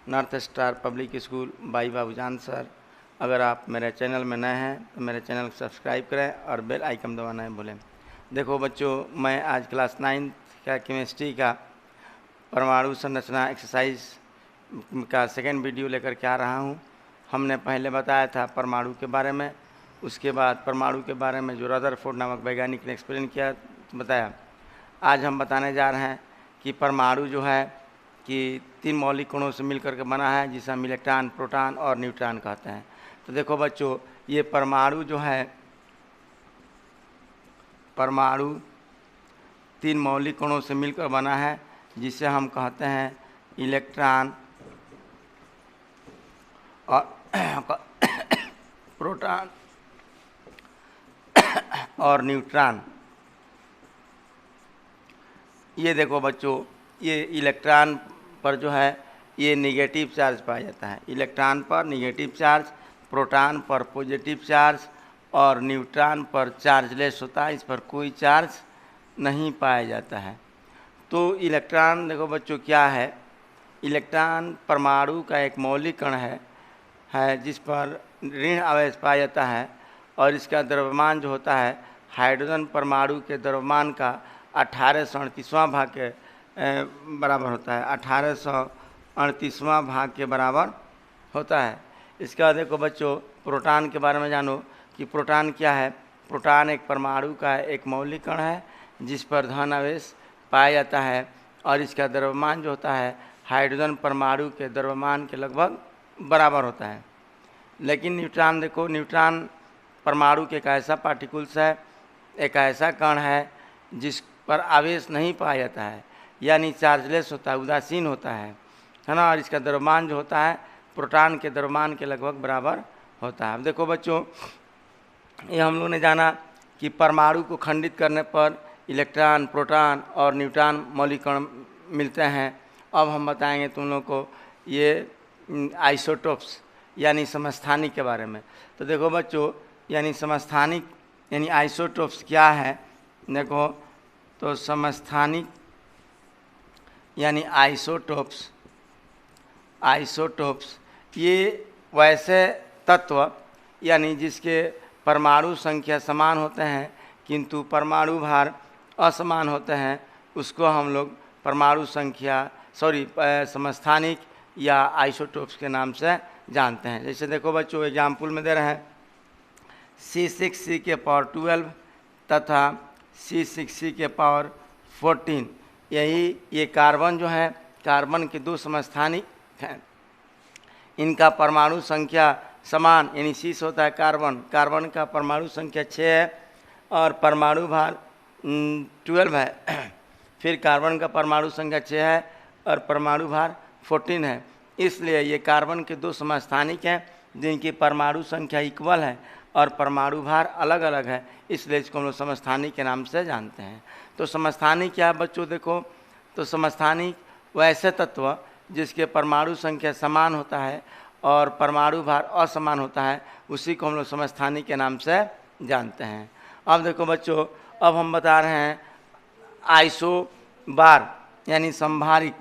North star public school by Babujan sir. अगर आप मेरे चैनल में नए हैं तो मेरे चैनल को सब्सक्राइब करें और बेल आइकन दबाना नहीं भूलें। देखो बच्चों, मैं आज क्लास 9 का केमिस्ट्री का परमाणु संरचना एक्सरसाइज का सेकेंड वीडियो लेकर के आ रहा हूँ। हमने पहले बताया था परमाणु के बारे में, उसके बाद परमाणु के बारे में जो रदरफोर्ड नामक वैज्ञानिक ने एक्सप्लेन किया बताया। आज हम बताने जा रहे हैं कि परमाणु जो है कि 3 मौलिक कणों से मिलकर के बना है, जिसे हम इलेक्ट्रॉन, प्रोटॉन और न्यूट्रॉन कहते हैं। तो देखो बच्चों, ये परमाणु जो है, परमाणु 3 मौलिक कणों से मिलकर बना है, जिसे हम कहते हैं इलेक्ट्रॉन और प्रोटॉन और न्यूट्रॉन। ये देखो बच्चों, ये इलेक्ट्रॉन पर जो है ये निगेटिव चार्ज पाया जाता है। इलेक्ट्रॉन पर निगेटिव चार्ज, प्रोटॉन पर पॉजिटिव चार्ज और न्यूट्रॉन पर चार्जलेस होता है, इस पर कोई चार्ज नहीं पाया जाता है। तो इलेक्ट्रॉन देखो बच्चों क्या है, इलेक्ट्रॉन परमाणु का एक मौलिक कण है जिस पर ऋण आवेश पाया जाता है और इसका द्रव्यमान जो होता है हाइड्रोजन परमाणु के द्रव्यमान का 1838वां भाग के बराबर होता है। 1838वां भाग के बराबर होता है। इसके बाद देखो बच्चों, प्रोटॉन के बारे में जानो कि प्रोटॉन क्या है। प्रोटॉन एक परमाणु का एक मौलिक कण है जिस पर धन आवेश पाया जाता है और इसका द्रव्यमान जो होता है हाइड्रोजन परमाणु के द्रव्यमान के लगभग बराबर होता है। लेकिन न्यूट्रॉन देखो, न्यूट्रॉन परमाणु के एक ऐसा पार्टिकल्स है, एक ऐसा कण है जिस पर आवेश नहीं पाया जाता है, यानी चार्जलेस होता है, उदासीन होता है ना। और इसका द्रव्यमान जो होता है प्रोटॉन के द्रव्यमान के लगभग बराबर होता है। अब देखो बच्चों, ये हम लोगों ने जाना कि परमाणु को खंडित करने पर इलेक्ट्रॉन, प्रोटॉन और न्यूट्रॉन मौलिक कण मिलते हैं। अब हम बताएंगे तुम लोग को ये आइसोटोप्स यानी समस्थानिक के बारे में। तो देखो बच्चों, यानी समस्थानिक यानी आइसोटोप्स क्या है। देखो तो समस्थानिक यानी आइसोटोप्स ये वैसे तत्व यानी जिसके परमाणु संख्या समान होते हैं किंतु परमाणु भार असमान होते हैं, उसको हम लोग परमाणु संख्या समस्थानिक या आइसोटोप्स के नाम से जानते हैं। जैसे देखो बच्चों, एग्जाम्पल में दे रहे हैं C6 के पावर 12 तथा C6 के पावर 14। यही ये कार्बन जो है, कार्बन के 2 समस्थानिक हैं, इनका परमाणु संख्या समान यानी 6 होता है। कार्बन का परमाणु संख्या 6 है और परमाणु भार 12 है। फिर कार्बन का परमाणु संख्या 6 है और परमाणु भार 14 है। इसलिए ये कार्बन के 2 समस्थानिक हैं जिनकी परमाणु संख्या इक्वल है और परमाणु भार अलग अलग है, इसलिए इसको हम लोग समस्थानिक के नाम से जानते हैं। तो समस्थानिक क्या बच्चों, देखो तो समस्थानिक वैसे तत्व जिसके परमाणु संख्या समान होता है और परमाणु भार असमान होता है, उसी को हम लोग समस्थानिक के नाम से जानते हैं। अब देखो बच्चों, अब हम बता रहे हैं आइसोबार यानी संभारिक।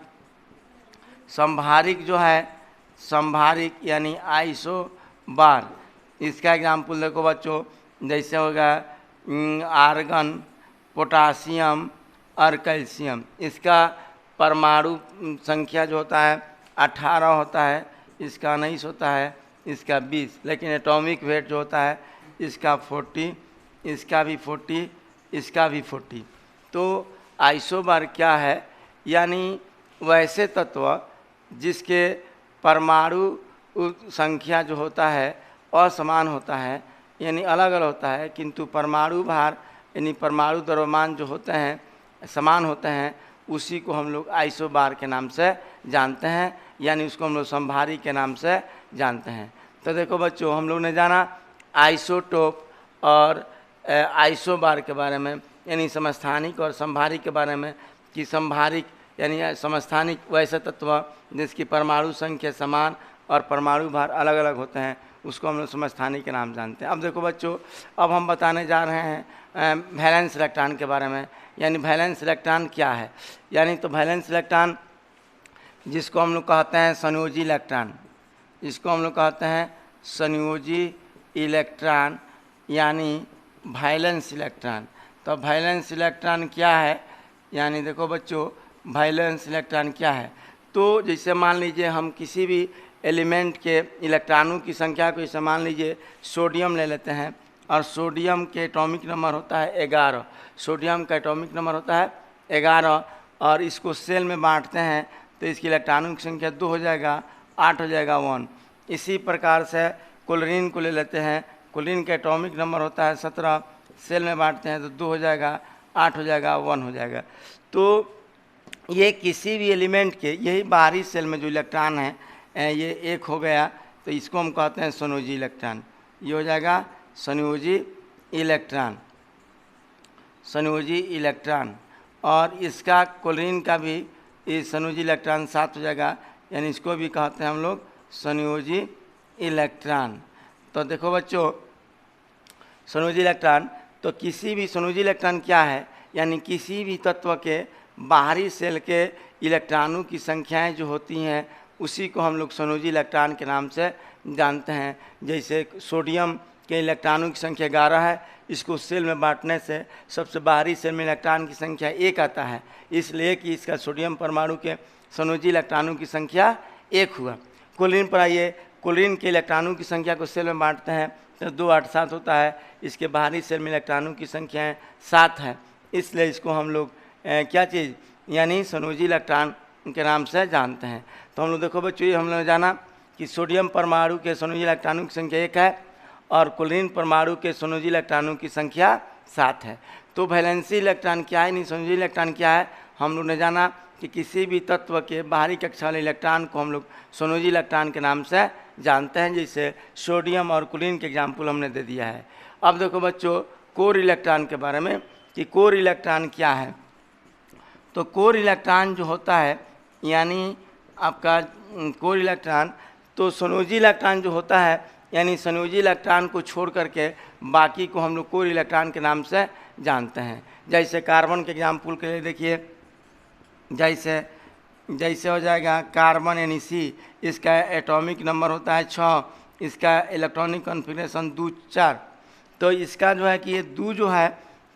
संभारिक जो है, संभारिक यानी आइसोबार, इसका एग्जाम्पल देखो बच्चों, जैसे होगा आर्गन, पोटासियम और कैल्शियम। इसका परमाणु संख्या जो होता है 18 होता है, इसका 19 होता है, इसका 20, लेकिन एटॉमिक वेट जो होता है इसका 40, इसका भी 40, इसका भी 40। तो आइसोबार क्या है, यानी वैसे तत्व जिसके परमाणु संख्या जो होता है असमान होता है, यानी अलग अलग होता है, किंतु परमाणु भार यानी परमाणु द्रव्यमान जो होते हैं समान होते हैं, उसी को हम लोग आइसोबार के नाम से जानते हैं, यानी उसको हम लोग संभारी के नाम से जानते हैं। तो देखो बच्चों, हम लोग ने जाना आइसोटोप और आइसोबार के बारे में, यानी समस्थानिक और संभारी के बारे में, कि संभारिक यानी समस्थानिक वैसे तत्व जिसकी परमाणु संख्या समान और परमाणु भार अलग अलग होते हैं, उसको हम लोग समस्थानिक के नाम जानते हैं। अब देखो बच्चों, अब हम बताने जा रहे हैं वैलेंस इलेक्ट्रॉन के बारे में। यानी वैलेंस इलेक्ट्रॉन क्या है, यानी तो वैलेंस इलेक्ट्रॉन जिसको हम लोग कहते हैं संयोजी इलेक्ट्रॉन, जिसको हम लोग कहते हैं संयोजी इलेक्ट्रॉन यानी वैलेंस इलेक्ट्रॉन। तो वैलेंस इलेक्ट्रॉन क्या है, यानी देखो बच्चों वैलेंस इलेक्ट्रॉन क्या है। तो जैसे मान लीजिए हम किसी भी एलिमेंट के इलेक्ट्रॉनों की संख्या को, जैसे मान लीजिए सोडियम ले लेते हैं और सोडियम के एटॉमिक नंबर होता है 11, सोडियम का एटॉमिक नंबर होता है 11 और इसको सेल में बांटते हैं तो इसकी इलेक्ट्रॉनों की संख्या 2 हो जाएगा, 8 हो जाएगा 1। इसी प्रकार से क्लोरीन को ले लेते हैं, क्लोरीन का एटॉमिक नंबर होता है 17, सेल में बांटते हैं तो 2 हो जाएगा, 8 हो जाएगा, 1 हो जाएगा। तो ये किसी भी एलिमेंट के यही बाहरी सेल में जो इलेक्ट्रॉन है ये एक हो गया तो इसको हम कहते हैं संयोजी इलेक्ट्रॉन। ये हो जाएगा संयोजी इलेक्ट्रॉन, संयोजी इलेक्ट्रॉन। और इसका क्लोरीन का भी इस संयोजी इलेक्ट्रॉन 7 हो जाएगा, यानी इसको भी कहते हैं हम लोग संयोजी इलेक्ट्रॉन। तो देखो बच्चों संयोजी इलेक्ट्रॉन, तो किसी भी संयोजी इलेक्ट्रॉन क्या है, यानी किसी भी तत्व के बाहरी सेल के इलेक्ट्रॉनों की संख्याएं जो होती हैं उसी को हम लोग संयोजी इलेक्ट्रॉन के नाम से जानते हैं। जैसे सोडियम के इलेक्ट्रॉनों की संख्या 11 है, इसको सेल में बांटने से सबसे बाहरी सेल में इलेक्ट्रॉन की संख्या 1 आता है, इसलिए कि इसका सोडियम परमाणु के संयोजी इलेक्ट्रॉनों की संख्या 1 हुआ। क्लोरीन पर आइए, क्लोरीन के इलेक्ट्रॉनों की संख्या को सेल में बांटते हैं तो 2, 8, 7 होता है, इसके बाहरी सेल में इलेक्ट्रॉनों की संख्या 7 है, इसलिए इसको हम लोग क्या चीज़ यानी संयोजी इलेक्ट्रॉन के नाम से जानते हैं। तो हम लोग देखो बच्चों ये हम लोग ने जाना कि सोडियम परमाणु के संयोजी इलेक्ट्रॉनों की संख्या 1 है और क्लोरीन परमाणु के संयोजी इलेक्ट्रॉनों की संख्या 7 है। तो वैलेंसी इलेक्ट्रॉन क्या है, नहीं संयोजी इलेक्ट्रॉन क्या है, हम लोग ने जाना कि किसी भी तत्व के बाहरी कक्षा वाले इलेक्ट्रॉन को हम लोग संयोजी इलेक्ट्रॉन के नाम से जानते हैं। जैसे सोडियम और क्लोरीन के एग्जाम्पल हमने दे दिया है। अब देखो बच्चों कोर इलेक्ट्रॉन के बारे में कि कोर इलेक्ट्रॉन क्या है। तो कोर इलेक्ट्रॉन जो होता है यानी आपका कोर इलेक्ट्रॉन, तो संयोजी इलेक्ट्रॉन जो होता है यानी संयोजी इलेक्ट्रॉन को छोड़ करके बाकी को हम लोग कोर इलेक्ट्रॉन के नाम से जानते हैं। जैसे कार्बन के एग्जाम्पल के लिए देखिए, जैसे हो जाएगा कार्बन यानी C, इसका एटॉमिक नंबर होता है 6, इसका इलेक्ट्रॉनिक कॉन्फ़िगरेशन 2, 4। तो इसका जो है कि ये 2 जो है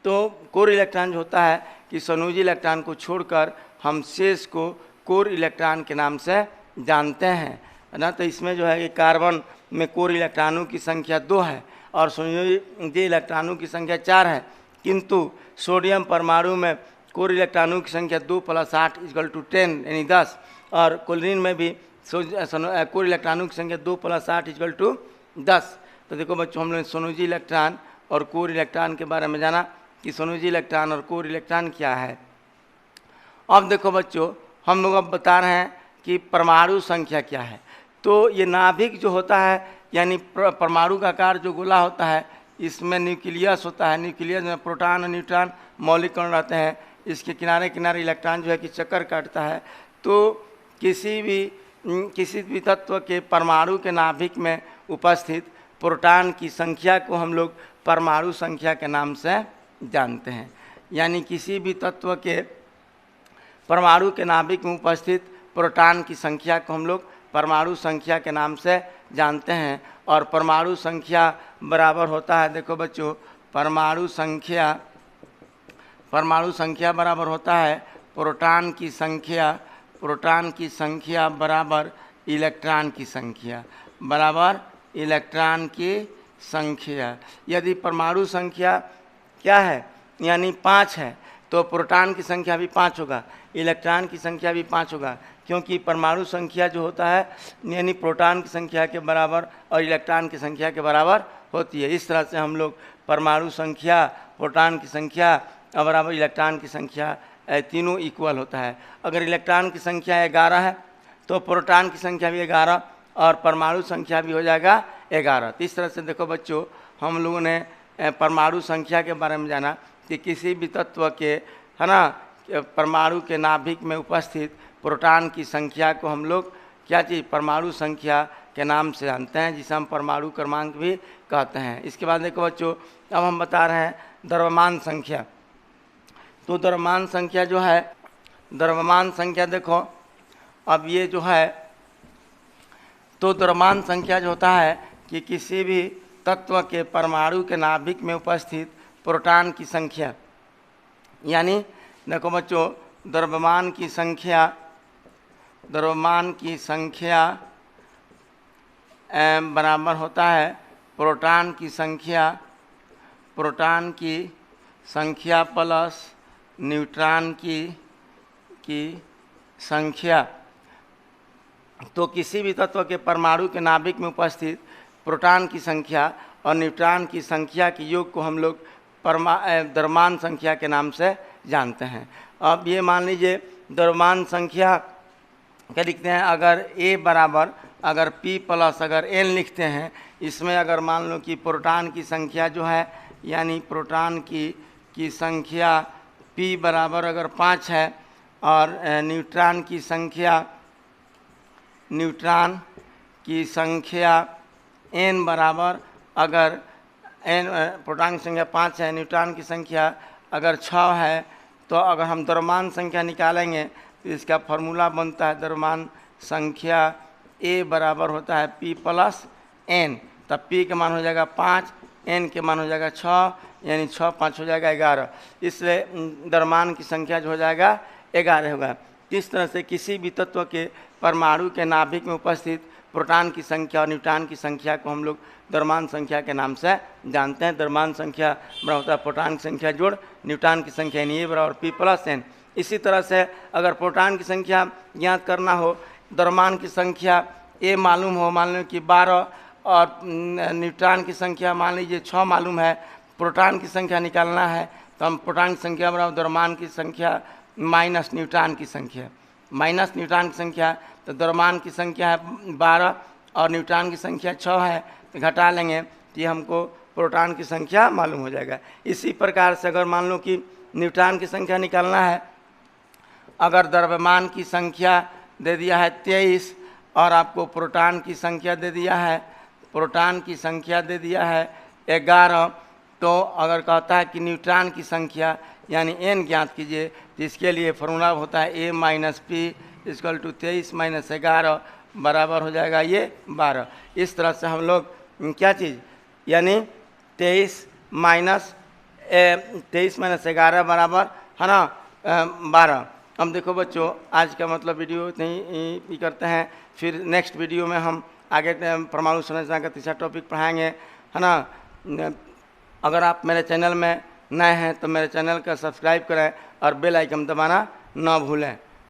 तो कोर इलेक्ट्रॉन जो होता है कि संयोजी इलेक्ट्रॉन को छोड़कर हम शेष को कोर इलेक्ट्रॉन के नाम से जानते हैं, है ना। तो इसमें जो है कि कार्बन में कोर इलेक्ट्रॉनों की संख्या 2 है और संयोजी इलेक्ट्रॉनों की संख्या 4 है, किंतु सोडियम परमाणु में कोर इलेक्ट्रॉनों की संख्या 2 + 8 = 10 यानी 10, और क्लोरीन में भी कोर इलेक्ट्रॉनों की संख्या 2 + 8 = 10। तो देखो बच्चों हम लोग संयोजी इलेक्ट्रॉन और कोर इलेक्ट्रॉन के बारे में जाना कि संयोजी इलेक्ट्रॉन और कोर इलेक्ट्रॉन क्या है। अब देखो बच्चों हम लोग अब बता रहे हैं कि परमाणु संख्या क्या है। तो ये नाभिक जो होता है यानी परमाणु का आकार जो गोला होता है, इसमें न्यूक्लियस होता है, न्यूक्लियस में प्रोटॉन और न्यूट्रॉन मौलिक कण रहते हैं, इसके किनारे किनारे इलेक्ट्रॉन जो है कि चक्कर काटता है। तो किसी भी तत्व के परमाणु के नाभिक में उपस्थित प्रोटॉन की संख्या को हम लोग परमाणु संख्या के नाम से जानते हैं। यानी किसी भी तत्व के परमाणु के नाभिक में उपस्थित प्रोटॉन की संख्या को हम लोग परमाणु संख्या के नाम से जानते हैं। और परमाणु संख्या बराबर होता है, देखो बच्चों परमाणु संख्या बराबर होता है प्रोटॉन की संख्या बराबर इलेक्ट्रॉन की संख्या यदि परमाणु संख्या क्या है यानी 5 है तो प्रोटॉन की संख्या भी 5 होगा, इलेक्ट्रॉन की संख्या भी 5 होगा, क्योंकि परमाणु संख्या जो होता है यानी प्रोटॉन की संख्या के बराबर और इलेक्ट्रॉन की संख्या के बराबर होती है। इस तरह से हम लोग परमाणु संख्या, प्रोटॉन की संख्या और बराबर इलेक्ट्रॉन की संख्या तीनों इक्वल होता है। अगर इलेक्ट्रॉन की संख्या 11 है तो प्रोटॉन की संख्या भी 11 और परमाणु संख्या भी हो जाएगा 11। तो इस तरह से देखो बच्चों हम लोगों ने परमाणु संख्या के बारे में जाना कि किसी भी तत्व के, है ना, परमाणु के नाभिक में उपस्थित प्रोटॉन की संख्या को हम लोग क्या चीज़ परमाणु संख्या के नाम से जानते हैं, जिसे हम परमाणु क्रमांक भी कहते हैं। इसके बाद देखो बच्चों अब हम बता रहे हैं द्रव्यमान संख्या। तो द्रव्यमान संख्या जो है, द्रव्यमान संख्या देखो अब ये जो है तो द्रव्यमान संख्या जो होता है कि किसी भी तत्व के परमाणु के नाभिक में उपस्थित प्रोटॉन की संख्या, यानी देखो बच्चों द्रव्यमान की संख्या बराबर होता है प्रोटॉन की संख्या प्लस न्यूट्रॉन की संख्या। तो किसी भी तत्व के परमाणु के नाभिक में उपस्थित प्रोटॉन की संख्या और न्यूट्रॉन की संख्या के योग को हम लोग द्रव्यमान संख्या के नाम से जानते हैं। अब ये मान लीजिए द्रव्यमान संख्या क्या लिखते हैं, अगर A बराबर अगर P प्लस अगर N लिखते हैं, इसमें अगर मान लो कि प्रोटॉन की संख्या जो है यानी प्रोटॉन की संख्या P बराबर अगर 5 है और न्यूट्रॉन की संख्या N बराबर अगर प्रोटॉन की संख्या 5 है, न्यूट्रॉन की संख्या अगर 6 है, तो अगर हम द्रव्यमान संख्या निकालेंगे तो इसका फॉर्मूला बनता है द्रव्यमान संख्या A बराबर होता है P प्लस N। तब P के मान हो जाएगा 5, N के मान हो जाएगा 6, यानी 6 5 हो जाएगा 11। इसलिए द्रव्यमान की संख्या जो हो जाएगा 11 होगा। इस तरह से किसी भी तत्व के परमाणु के नाभिक में उपस्थित प्रोटॉन की संख्या और न्यूट्रॉन की संख्या को हम लोग द्रव्यमान संख्या के नाम से जानते हैं। द्रव्यमान संख्या बराबर होता है प्रोटॉन की संख्या जोड़ न्यूट्रॉन की संख्या यानी A बराबर P प्लस N। इसी तरह से अगर प्रोटॉन की संख्या ज्ञात करना हो, द्रव्यमान की संख्या A मालूम हो, मान लो कि 12 और न्यूट्रॉन की संख्या मान लीजिए 6 मालूम है, प्रोटॉन की संख्या निकालना है तो हम प्रोटॉन की संख्या बराबर द्रव्यमान की संख्या माइनस न्यूट्रॉन की संख्या, तो द्रव्यमान की संख्या है 12 और न्यूट्रॉन की संख्या 6 है, तो घटा लेंगे तो ये हमको प्रोटॉन की संख्या मालूम हो जाएगा। इसी प्रकार से अगर मान लो कि न्यूट्रॉन की संख्या निकालना है, अगर द्रव्यमान की संख्या दे दिया है 23 और आपको प्रोटॉन की संख्या दे दिया है 11, तो अगर कहता है कि न्यूट्रॉन की संख्या यानी N ज्ञात कीजिए, तो इसके लिए फॉर्मूला होता है A minus P equal to 23 minus 11 बराबर हो जाएगा ये 12। इस तरह से हम लोग क्या चीज़ यानी 23 माइनस 11 बराबर है ना 12। हम देखो बच्चों आज का मतलब वीडियो इतनी ही करते हैं, फिर नेक्स्ट वीडियो में हम आगे परमाणु संरचना का तीसरा टॉपिक पढ़ाएंगे, है ना। अगर आप मेरे चैनल में नए हैं तो मेरे चैनल का सब्सक्राइब करें और बेल आइकन दबाना ना भूलें।